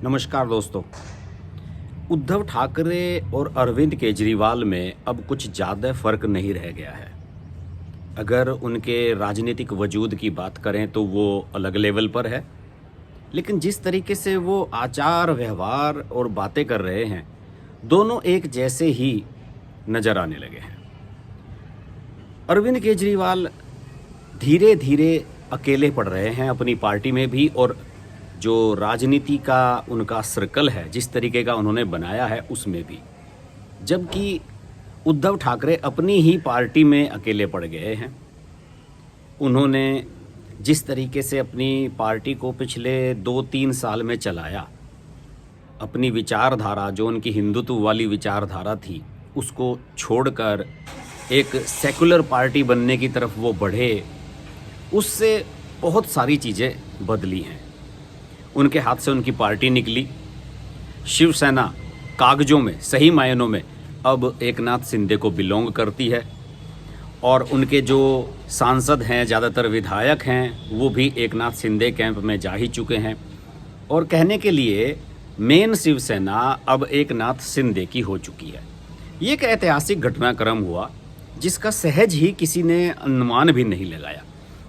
नमस्कार दोस्तों। उद्धव ठाकरे और अरविंद केजरीवाल में अब कुछ ज़्यादा फर्क नहीं रह गया है। अगर उनके राजनीतिक वजूद की बात करें तो वो अलग लेवल पर है, लेकिन जिस तरीके से वो आचार व्यवहार और बातें कर रहे हैं, दोनों एक जैसे ही नज़र आने लगे हैं। अरविंद केजरीवाल धीरे धीरे अकेले पड़ रहे हैं अपनी पार्टी में भी, और जो राजनीति का उनका सर्कल है, जिस तरीके का उन्होंने बनाया है उसमें भी। जबकि उद्धव ठाकरे अपनी ही पार्टी में अकेले पड़ गए हैं। उन्होंने जिस तरीके से अपनी पार्टी को पिछले 2-3 साल में चलाया, अपनी विचारधारा जो उनकी हिंदुत्व वाली विचारधारा थी उसको छोड़कर एक सेकुलर पार्टी बनने की तरफ वो बढ़े, उससे बहुत सारी चीज़ें बदली हैं। उनके हाथ से उनकी पार्टी निकली। शिवसेना कागजों में, सही मायनों में अब एकनाथ शिंदे को बिलोंग करती है, और उनके जो सांसद हैं, ज़्यादातर विधायक हैं, वो भी एकनाथ शिंदे कैंप में जा ही चुके हैं। और कहने के लिए मेन शिवसेना अब एकनाथ शिंदे की हो चुकी है। ये एक ऐतिहासिक घटनाक्रम हुआ जिसका सहज ही किसी ने अनुमान भी नहीं लगाया।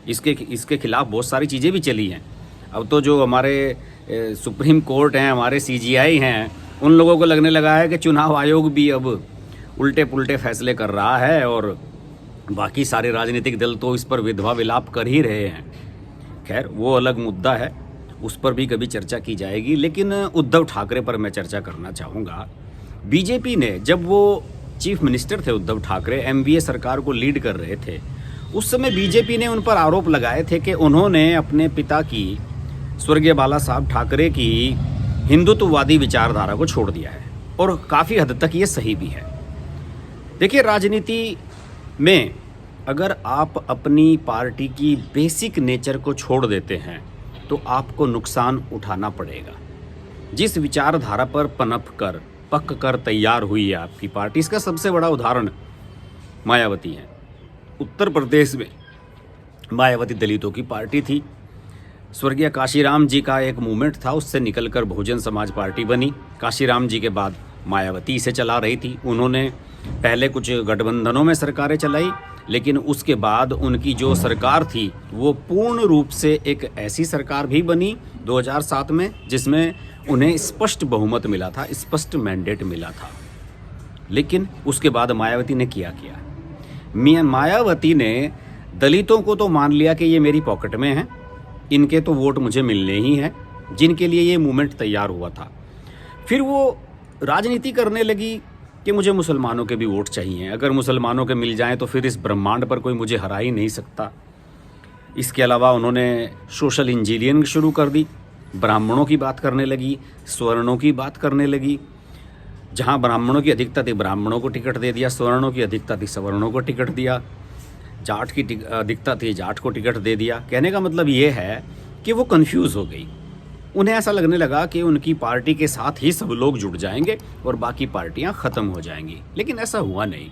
इसके खिलाफ बहुत सारी चीज़ें भी चली हैं। अब तो जो हमारे सुप्रीम कोर्ट हैं, हमारे सीजीआई हैं, उन लोगों को लगने लगा है कि चुनाव आयोग भी अब उल्टे पुल्टे फैसले कर रहा है, और बाकी सारे राजनीतिक दल तो इस पर विधवा विलाप कर ही रहे हैं। खैर, वो अलग मुद्दा है, उस पर भी कभी चर्चा की जाएगी। लेकिन उद्धव ठाकरे पर मैं चर्चा करना चाहूँगा। बीजेपी ने, जब वो चीफ मिनिस्टर थे उद्धव ठाकरे, एमवीए सरकार को लीड कर रहे थे, उस समय बीजेपी ने उन पर आरोप लगाए थे कि उन्होंने अपने पिता की, स्वर्गीय बाला साहब ठाकरे की हिंदुत्ववादी विचारधारा को छोड़ दिया है, और काफ़ी हद तक ये सही भी है। देखिए, राजनीति में अगर आप अपनी पार्टी की बेसिक नेचर को छोड़ देते हैं तो आपको नुकसान उठाना पड़ेगा। जिस विचारधारा पर पक कर तैयार हुई है आपकी पार्टी, इसका सबसे बड़ा उदाहरण मायावती है। उत्तर प्रदेश में मायावती दलितों की पार्टी थी। स्वर्गीय काशीराम जी का एक मूवमेंट था, उससे निकलकर बहुजन समाज पार्टी बनी। काशीराम जी के बाद मायावती इसे चला रही थी। उन्होंने पहले कुछ गठबंधनों में सरकारें चलाई, लेकिन उसके बाद उनकी जो सरकार थी वो पूर्ण रूप से एक ऐसी सरकार भी बनी 2007 में, जिसमें उन्हें स्पष्ट बहुमत मिला था, स्पष्ट मैंडेट मिला था। लेकिन उसके बाद मायावती ने किया मायावती ने दलितों को तो मान लिया कि ये मेरी पॉकेट में है, इनके तो वोट मुझे मिलने ही हैं, जिनके लिए ये मूवमेंट तैयार हुआ था। फिर वो राजनीति करने लगी कि मुझे मुसलमानों के भी वोट चाहिए, अगर मुसलमानों के मिल जाएं तो फिर इस ब्रह्मांड पर कोई मुझे हरा ही नहीं सकता। इसके अलावा उन्होंने सोशल इंजीनियरिंग शुरू कर दी, ब्राह्मणों की बात करने लगी, सवर्णों की बात करने लगी। जहां ब्राह्मणों की अधिकता थी ब्राह्मणों को टिकट दे दिया, सवर्णों की अधिकता थी सवर्णों को टिकट दिया, जाट की अधिकता थी जाट को टिकट दे दिया। कहने का मतलब ये है कि वो कंफ्यूज हो गई। उन्हें ऐसा लगने लगा कि उनकी पार्टी के साथ ही सब लोग जुड़ जाएंगे और बाकी पार्टियां ख़त्म हो जाएंगी, लेकिन ऐसा हुआ नहीं।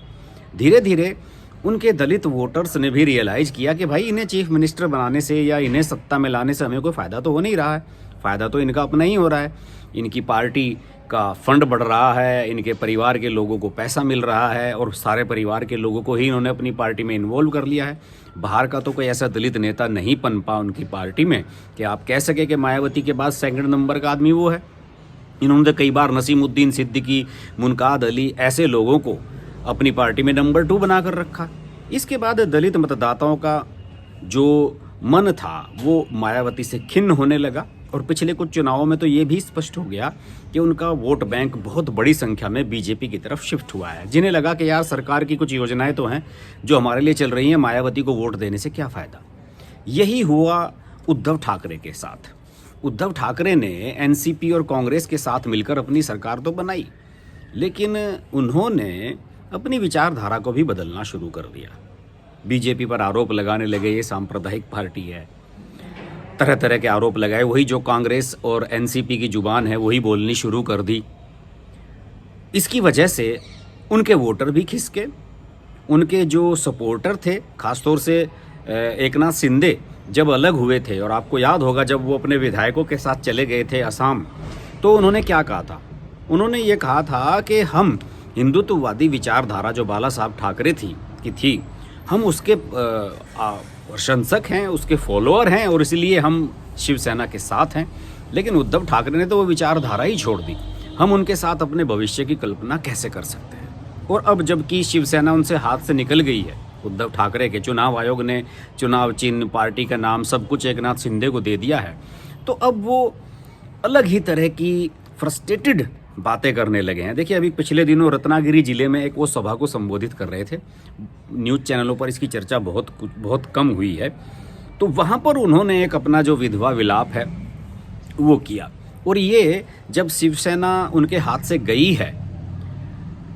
धीरे धीरे उनके दलित वोटर्स ने भी रियलाइज़ किया कि भाई, इन्हें चीफ मिनिस्टर बनाने से या इन्हें सत्ता में लाने से हमें कोई फ़ायदा तो हो नहीं रहा है, फ़ायदा तो इनका अपना ही हो रहा है। इनकी पार्टी का फंड बढ़ रहा है, इनके परिवार के लोगों को पैसा मिल रहा है, और सारे परिवार के लोगों को ही इन्होंने अपनी पार्टी में इन्वॉल्व कर लिया है। बाहर का तो कोई ऐसा दलित नेता नहीं पनपा उनकी पार्टी में कि आप कह सके कि मायावती के बाद सेकंड नंबर का आदमी वो है। इन्होंने कई बार नसीमुद्दीन सिद्दीकी, मुनकाद अली, ऐसे लोगों को अपनी पार्टी में नंबर 2 बना कर रखा। इसके बाद दलित मतदाताओं का जो मन था वो मायावती से खिन्न होने लगा, और पिछले कुछ चुनावों में तो ये भी स्पष्ट हो गया कि उनका वोट बैंक बहुत बड़ी संख्या में बीजेपी की तरफ शिफ्ट हुआ है। जिन्हें लगा कि यार, सरकार की कुछ योजनाएं तो हैं जो हमारे लिए चल रही हैं, मायावती को वोट देने से क्या फ़ायदा। यही हुआ उद्धव ठाकरे के साथ। उद्धव ठाकरे ने एनसीपी और कांग्रेस के साथ मिलकर अपनी सरकार तो बनाई, लेकिन उन्होंने अपनी विचारधारा को भी बदलना शुरू कर दिया। बीजेपी पर आरोप लगाने लगे, ये सांप्रदायिक पार्टी है, तरह तरह के आरोप लगाए। वही जो कांग्रेस और एनसीपी की जुबान है वही बोलनी शुरू कर दी। इसकी वजह से उनके वोटर भी खिसके। उनके जो सपोर्टर थे, खासतौर से एकनाथ शिंदे जब अलग हुए थे, और आपको याद होगा जब वो अपने विधायकों के साथ चले गए थे असम, तो उन्होंने क्या कहा था? उन्होंने ये कहा था कि हम हिंदुत्ववादी विचारधारा जो बाला साहब ठाकरे थी, हम उसके प्रशंसक हैं, उसके फॉलोअर हैं और इसलिए हम शिवसेना के साथ हैं। लेकिन उद्धव ठाकरे ने तो वो विचारधारा ही छोड़ दी। हम उनके साथ अपने भविष्य की कल्पना कैसे कर सकते हैं? और अब जबकि शिवसेना उनसे हाथ से निकल गई है, उद्धव ठाकरे के चुनाव आयोग ने चुनाव चिन्ह, पार्टी का नाम, सब कुछ एकनाथ शिंदे को दे दिया है, तो अब वो अलग ही तरह की फ्रस्ट्रेटेड बातें करने लगे हैं। देखिए, अभी पिछले दिनों रत्नागिरी जिले में एक वो सभा को संबोधित कर रहे थे। न्यूज़ चैनलों पर इसकी चर्चा बहुत कम हुई है। तो वहाँ पर उन्होंने एक अपना जो विधवा विलाप है वो किया। और ये जब शिवसेना उनके हाथ से गई है,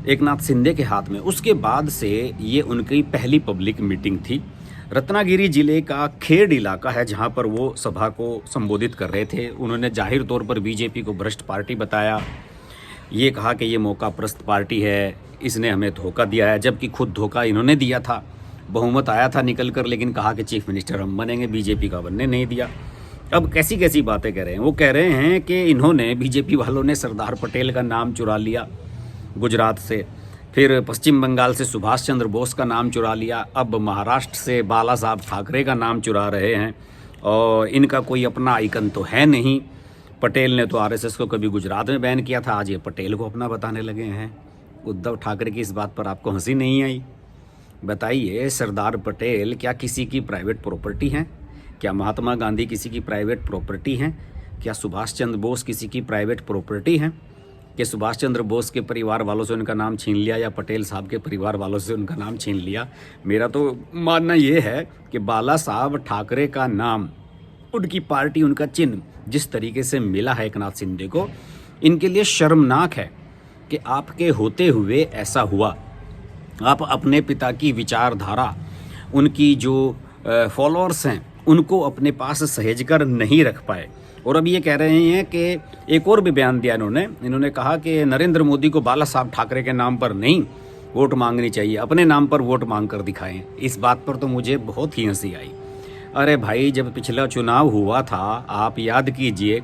एकनाथ शिंदे के हाथ में, उसके बाद से ये उनकी पहली पब्लिक मीटिंग थी। रत्नागिरी जिले का खेड़ इलाका है जहाँ पर वो सभा को संबोधित कर रहे थे। उन्होंने जाहिर तौर पर बीजेपी को भ्रष्ट पार्टी बताया, ये कहा कि ये मौकाप्रस्त पार्टी है, इसने हमें धोखा दिया है, जबकि खुद धोखा इन्होंने दिया था। बहुमत आया था निकल कर, लेकिन कहा कि चीफ मिनिस्टर हम बनेंगे, बीजेपी का बनने नहीं दिया। अब कैसी कैसी बातें कह रहे हैं। वो कह रहे हैं कि इन्होंने, बीजेपी वालों ने सरदार पटेल का नाम चुरा लिया गुजरात से, फिर पश्चिम बंगाल से सुभाष चंद्र बोस का नाम चुरा लिया, अब महाराष्ट्र से बाला साहब ठाकरे का नाम चुरा रहे हैं, और इनका कोई अपना आइकन तो है नहीं। पटेल ने तो आरएसएस को कभी गुजरात में बैन किया था, आज ये पटेल को अपना बताने लगे हैं। उद्धव ठाकरे की इस बात पर आपको हंसी नहीं आई? बताइए, सरदार पटेल क्या किसी की प्राइवेट प्रॉपर्टी हैं? क्या महात्मा गांधी किसी की प्राइवेट प्रॉपर्टी हैं? क्या सुभाष चंद्र बोस किसी की प्राइवेट प्रॉपर्टी हैं? कि सुभाष चंद्र बोस के परिवार वालों से उनका नाम छीन लिया, या पटेल साहब के परिवार वालों से उनका नाम छीन लिया? मेरा तो मानना ये है कि बाला साहब ठाकरे का नाम, उनकी पार्टी, उनका चिन्ह जिस तरीके से मिला है एकनाथ शिंदे को, इनके लिए शर्मनाक है कि आपके होते हुए ऐसा हुआ। आप अपने पिता की विचारधारा, उनकी जो फॉलोअर्स हैं, उनको अपने पास सहेज कर नहीं रख पाए। और अब ये कह रहे हैं कि एक और भी बयान दिया इन्होंने कहा कि नरेंद्र मोदी को बाला साहब ठाकरे के नाम पर नहीं वोट मांगनी चाहिए, अपने नाम पर वोट मांग कर दिखाएं। इस बात पर तो मुझे बहुत ही हंसी आई। अरे भाई, जब पिछला चुनाव हुआ था, आप याद कीजिए,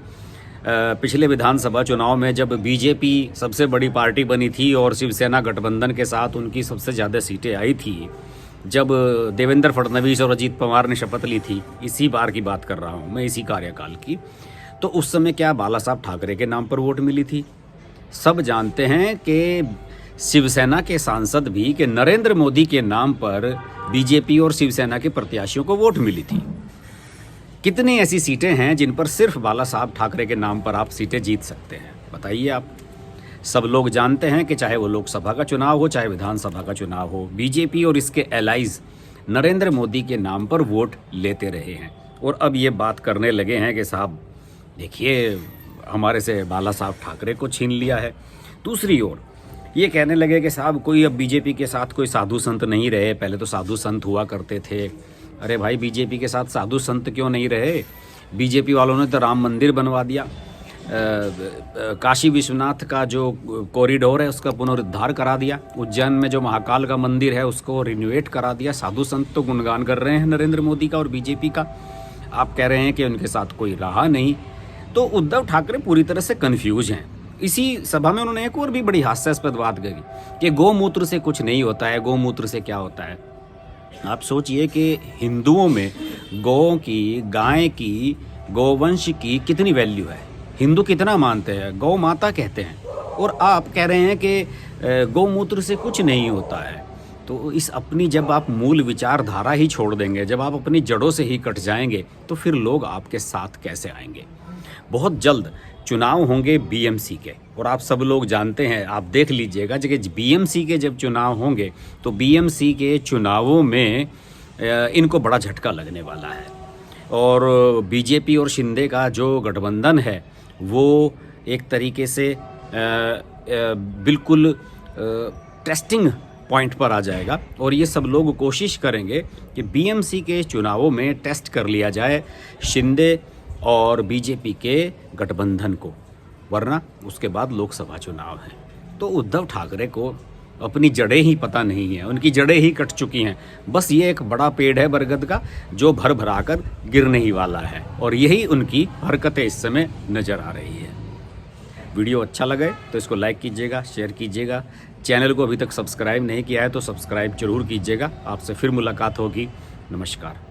पिछले विधानसभा चुनाव में जब बीजेपी सबसे बड़ी पार्टी बनी थी और शिवसेना गठबंधन के साथ उनकी सबसे ज़्यादा सीटें आई थी, जब देवेंद्र फडणवीस और अजीत पवार ने शपथ ली थी, इसी बार की बात कर रहा हूँ मैं, इसी कार्यकाल की, तो उस समय क्या बाला साहब ठाकरे के नाम पर वोट मिली थी? सब जानते हैं कि शिवसेना के सांसद भी कि नरेंद्र मोदी के नाम पर बीजेपी और शिवसेना के प्रत्याशियों को वोट मिली थी। कितनी ऐसी सीटें हैं जिन पर सिर्फ बाला साहब ठाकरे के नाम पर आप सीटें जीत सकते हैं? बताइए आप। सब लोग जानते हैं कि चाहे वो लोकसभा का चुनाव हो, चाहे विधानसभा का चुनाव हो, बीजेपी और इसके एलाइज नरेंद्र मोदी के नाम पर वोट लेते रहे हैं। और अब ये बात करने लगे हैं कि साहब देखिए, हमारे से बाला साहब ठाकरे को छीन लिया है। दूसरी ओर ये कहने लगे कि साहब कोई अब बीजेपी के साथ कोई साधु संत नहीं रहे, पहले तो साधु संत हुआ करते थे। अरे भाई, बीजेपी के साथ साधु संत क्यों नहीं रहे? बीजेपी वालों ने तो राम मंदिर बनवा दिया, काशी विश्वनाथ का जो कॉरिडोर है उसका पुनरुद्धार करा दिया, उज्जैन में जो महाकाल का मंदिर है उसको रिन्यूएट करा दिया। साधु संत तो गुणगान कर रहे हैं नरेंद्र मोदी का और बीजेपी का, आप कह रहे हैं कि उनके साथ कोई रहा नहीं। तो उद्धव ठाकरे पूरी तरह से कन्फ्यूज हैं। इसी सभा में उन्होंने एक और भी बड़ी हास्यास्पद बात कही कि गौमूत्र से कुछ नहीं होता है, गौमूत्र से क्या होता है। आप सोचिए कि हिंदुओं में गौ की, गाय की, गौवंश की कितनी वैल्यू है, हिंदू कितना मानते हैं, गौ माता कहते हैं, और आप कह रहे हैं कि गौमूत्र से कुछ नहीं होता है। तो इस अपनी जब आप मूल विचारधारा ही छोड़ देंगे, जब आप अपनी जड़ों से ही कट जाएंगे, तो फिर लोग आपके साथ कैसे आएंगे? बहुत जल्द चुनाव होंगे बीएमसी के, और आप सब लोग जानते हैं, आप देख लीजिएगा कि बीएमसी के जब चुनाव होंगे तो बीएमसी के चुनावों में इनको बड़ा झटका लगने वाला है। और बीजेपी और शिंदे का जो गठबंधन है वो एक तरीके से बिल्कुल टेस्टिंग पॉइंट पर आ जाएगा, और ये सब लोग कोशिश करेंगे कि बीएमसी के चुनावों में टेस्ट कर लिया जाए शिंदे और बीजेपी के गठबंधन को, वरना उसके बाद लोकसभा चुनाव है। तो उद्धव ठाकरे को अपनी जड़ें ही पता नहीं है, उनकी जड़ें ही कट चुकी हैं। बस ये एक बड़ा पेड़ है बरगद का जो भर भरा कर गिरने ही वाला है, और यही उनकी हरकतें इस समय नज़र आ रही है। वीडियो अच्छा लगे तो इसको लाइक कीजिएगा, शेयर कीजिएगा। चैनल को अभी तक सब्सक्राइब नहीं किया है तो सब्सक्राइब जरूर कीजिएगा। आपसे फिर मुलाकात होगी। नमस्कार।